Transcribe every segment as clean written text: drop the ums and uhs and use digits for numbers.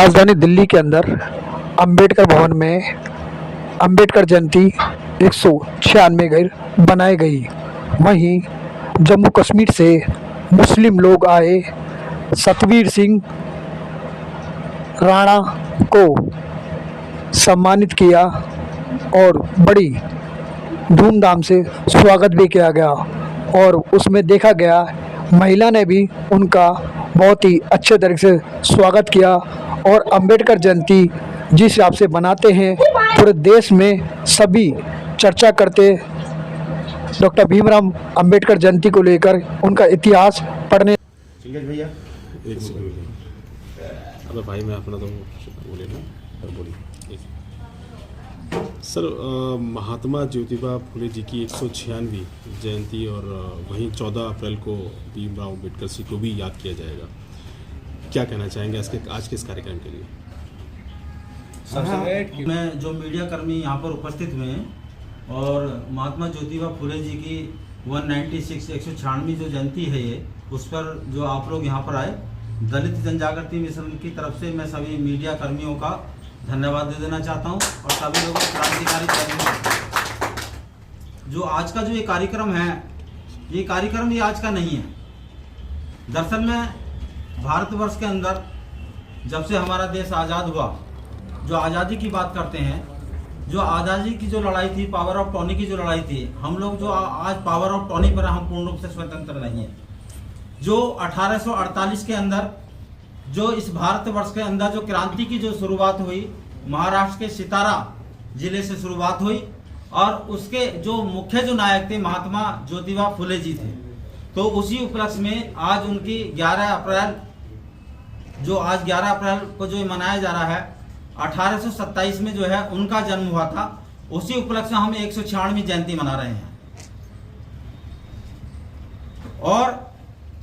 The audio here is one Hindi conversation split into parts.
राजधानी दिल्ली के अंदर अंबेडकर भवन में अंबेडकर जयंती 196 बनाई गई। वहीं जम्मू कश्मीर से मुस्लिम लोग आए, सतवीर सिंह राणा को सम्मानित किया और बड़ी धूमधाम से स्वागत भी किया गया। और उसमें देखा गया महिला ने भी उनका बहुत ही अच्छे तरीके से स्वागत किया। और अंबेडकर जयंती जिस हिसाब से बनाते हैं, पूरे देश में सभी चर्चा करते डॉक्टर भीमराव अंबेडकर जयंती को लेकर, उनका इतिहास पढ़ने। भैया एक अबे भाई मैं अपना तो बोले ना बोलिए सर। महात्मा ज्योतिबा फुले जी की 196वीं जयंती और वहीं 14 अप्रैल को भीमराव अंबेडकर जी को भी याद किया जाएगा। क्या कहना चाहेंगे आज के इस कार्यक्रम के लिए? सबसे मैं जो मीडिया कर्मी यहाँ पर उपस्थित हुए हैं और महात्मा ज्योतिबा फुले जी की 196वीं जो जयंती है ये, उस पर जो आप लोग यहाँ पर आए, दलित जनजागृति मिशन की तरफ से मैं सभी मीडिया कर्मियों का धन्यवाद दे देना चाहता हूँ और सभी लोगों को क्रांतिकारी कर्मियों। जो आज का जो ये कार्यक्रम है, ये कार्यक्रम ये आज का नहीं है। दरअसल में भारतवर्ष के अंदर जब से हमारा देश आज़ाद हुआ, जो आज़ादी की बात करते हैं, जो आज़ादी की जो लड़ाई थी, पावर ऑफ टर्नी की जो लड़ाई थी, हम लोग जो आज पावर ऑफ टर्नी पर हम पूर्ण रूप से स्वतंत्र नहीं है। जो 1848 के अंदर जो इस भारतवर्ष के अंदर जो क्रांति की जो शुरुआत हुई, महाराष्ट्र के सितारा जिले से शुरुआत हुई और उसके जो मुख्य जो नायक थे महात्मा ज्योतिबा फुले जी थे। तो उसी उपलक्ष्य में आज उनकी 11 अप्रैल को जो मनाया जा रहा है, 1827 में जो है उनका जन्म हुआ था, उसी उपलक्ष्य में हम 196वीं जयंती मना रहे हैं। और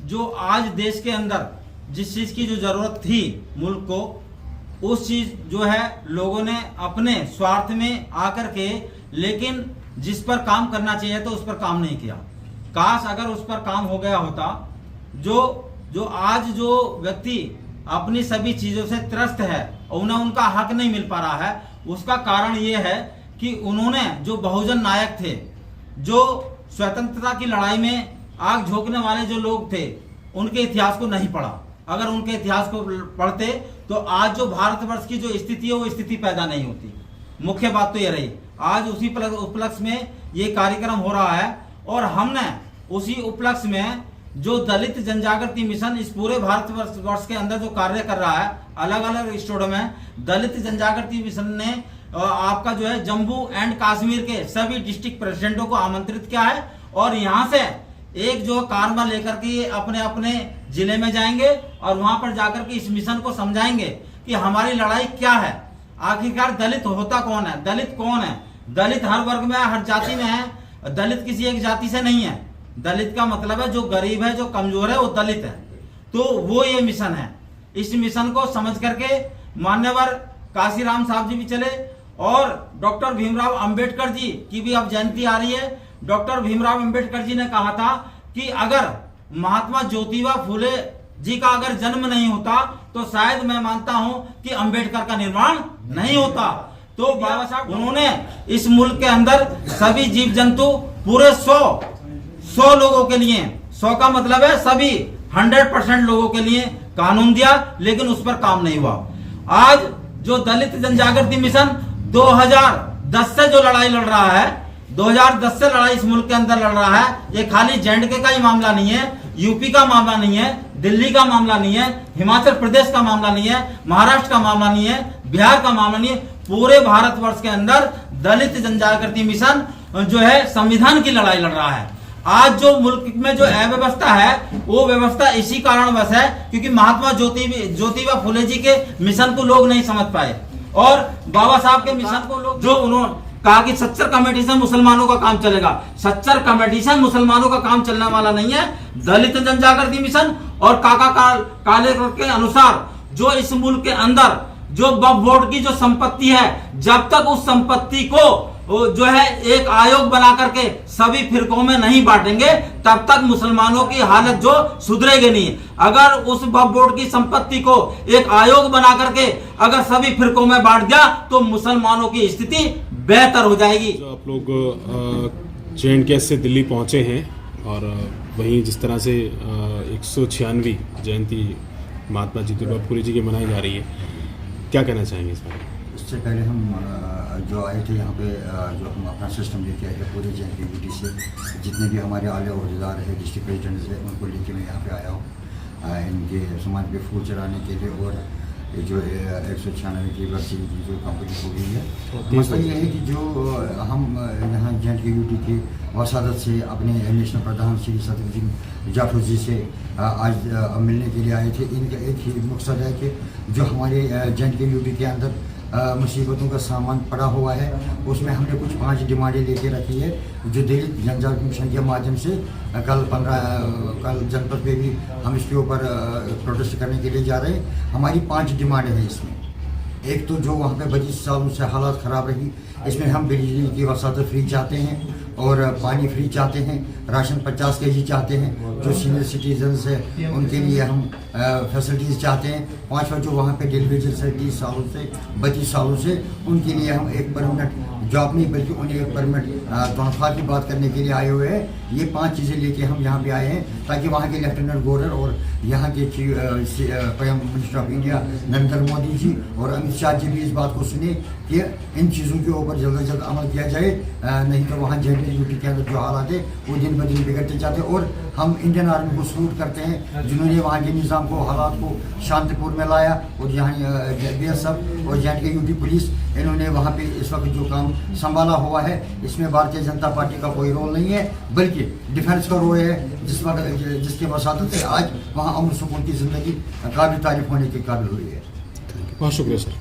जो आज देश के अंदर जिस चीज की जो जरूरत थी मुल्क को, उस चीज जो है लोगों ने अपने स्वार्थ में आकर के, लेकिन जिस पर काम करना चाहिए तो उस पर काम नहीं किया। काश अगर उस पर काम हो गया होता। जो आज जो व्यक्ति अपनी सभी चीजों से त्रस्त है और उन्हें उनका हक नहीं मिल पा रहा है, उसका कारण ये है कि उन्होंने जो बहुजन नायक थे, जो स्वतंत्रता की लड़ाई में आग झोंकने वाले जो लोग थे, उनके इतिहास को नहीं पढ़ा। अगर उनके इतिहास को पढ़ते तो आज जो भारतवर्ष की जो स्थिति है वो स्थिति पैदा नहीं होती। मुख्य बात तो ये रही। आज उसी उपलक्ष्य में ये कार्यक्रम हो रहा है और हमने उसी उपलक्ष्य में जो दलित जनजागृति मिशन इस पूरे भारतवर्ष के अंदर जो कार्य कर रहा है, अलग अलग स्टेटों में दलित जनजागृति मिशन ने आपका जो है जम्मू एंड कश्मीर के सभी डिस्ट्रिक्ट प्रेसिडेंटों को आमंत्रित किया है और यहाँ से एक जो कारवा लेकर के अपने अपने जिले में जाएंगे और वहां पर जाकर के इस मिशन को समझाएंगे कि हमारी लड़ाई क्या है। आखिरकार दलित होता कौन है, दलित कौन है। दलित हर वर्ग में, हर जाति में है। दलित किसी एक जाति से नहीं है। दलित का मतलब है जो गरीब है, जो कमजोर है, वो दलित है। तो वो ये मिशन है। इस मिशन को समझ करके मान्यवर काशीराम साहब जी भी चले और डॉक्टर भीमराव अंबेडकर जी की भी अब जयंती आ रही है। डॉक्टर भीमराव अंबेडकर जी ने कहा था कि अगर महात्मा ज्योतिबा फुले जी का अगर जन्म नहीं होता तो शायद मैं मानता हूं कि अंबेडकर का निर्माण नहीं होता। तो बाबा साहब उन्होंने इस मुल्क के अंदर सभी जीव जंतु पूरे 100 लोगों के लिए, 100 का मतलब है सभी 100% लोगों के लिए कानून दिया, लेकिन उस पर काम नहीं हुआ। आज जो दलित जनजागृति मिशन 2010 से जो लड़ाई लड़ रहा है, 2010 से लड़ाई इस मुल्क के अंदर लड़ रहा है, ये खाली जेएंडके का ही मामला नहीं है, यूपी का मामला नहीं है, दिल्ली का मामला नहीं है, हिमाचल प्रदेश का मामला नहीं है, महाराष्ट्र का मामला नहीं है, बिहार का मामला नहीं है। पूरे भारतवर्ष के अंदर दलित जनजागृति मिशन जो है संविधान की लड़ाई लड़ रहा है। आज जो मुल्क में जो अव्यवस्था है, वो व्यवस्था इसी कारणवश है क्योंकि महात्मा ज्योतिबा फुले जी के मिशन को लोग नहीं समझ पाए और बाबा साहब के मिशन को लोग, जो उन्होंने कहा कि सच्चर कमेटी से मुसलमानों का काम चलेगा, सच्चर कमेटी से मुसलमानों का काम चलने वाला नहीं है। दलित जनजागृति मिशन और काका काले के अनुसार जो इस मुल्क के अंदर जो वक्फ बोर्ड की जो संपत्ति है, जब तक उस संपत्ति को वो जो है एक आयोग बना करके सभी फिरकों में नहीं बांटेंगे, तब तक मुसलमानों की हालत जो सुधरेगी नहीं। अगर उस वक्फ बोर्ड की संपत्ति को एक आयोग बना करके अगर सभी फिरकों में बांट दिया तो मुसलमानों की स्थिति बेहतर हो जाएगी। जो आप लोग JNK से दिल्ली पहुंचे हैं और वहीं जिस तरह से 196वीं जयंती महात्मा ज्योतिबा फुले जी की मनाई जा रही है, क्या कहना चाहेंगे इस बारे में? इससे पहले हम जो आए थे यहाँ पे, जो हम अपना सिस्टम लेके आए थे पूरे JNK से, जितने भी हमारे आले ओहदेदार है, डिस्ट्रिक्ट प्रेजिडेंट है, उनको लेके मैं यहाँ पे आया हूँ इनके समाज पे फूल चढ़ाने के लिए। और ये जो 196 की वर्षी की जो कंपनी हो गई है, मसला ये है कि जो हम यहाँ JNK के वसादत से अपने नेशनल प्रधान श्री सतरुद्दीन जाफर जी से आज मिलने के लिए आए थे। इनका एक ही मकसद है कि जो हमारे JNK के अंदर मुसीबतों का सामान पड़ा हुआ है, उसमें हमने कुछ 5 डिमांडें लेके रखी है, जो दलित जनजाति मिशन के माध्यम से कल जनपद पे भी हम इसके ऊपर प्रोटेस्ट करने के लिए जा रहे हैं। हमारी 5 डिमांडें हैं इसमें। एक तो जो वहाँ पे 25 सालों से हालात ख़राब रही, इसमें हम बिजली की वसात फ्री चाहते हैं और पानी फ्री चाहते हैं, राशन 50 kg चाहते हैं, जो सीनियर सिटीजन्स है उनके लिए हम फैसिलिटीज़ चाहते हैं। 5वां जो वहाँ पे डेलीवेजर्स है 30 सालों से 32 सालों से, उनके लिए हम एक परमानेंट जॉब नहीं बल्कि उन्हें एक परमानेंट तनख्वाह की बात करने के लिए आए हुए हैं। ये 5 चीज़ें लेके हम यहाँ पे आए हैं ताकि वहाँ के लेफ्टिनेंट गवर्नर और यहाँ के prime minister of India Narendra Modi ji और अमित शाह जी भी इस बात को सुने कि इन चीज़ों के ऊपर जल्द से जल्द अमल किया जाए, नहीं तो वहाँ JNK के अंदर जो हालात है वो दिन ब दिन बिगड़ते जाते हैं। और हम इंडियन आर्मी को सल्यूट करते हैं जिन्होंने वहाँ के निज़ाम को, हालात को शांतिपूर्ण में लाया। और यहाँ BSF और JNK पुलिस, इन्होंने वहाँ पे इस वक्त जो काम संभाला हुआ है, इसमें भारतीय जनता पार्टी का कोई रोल नहीं है, बल्कि डिफेंस का रोल है, जिसके वसादत से आज वहाँ अमन सुकून की ज़िंदगी काबिल तारीफ होने के काबिल हुई है। बहुत शुक्रिया सर।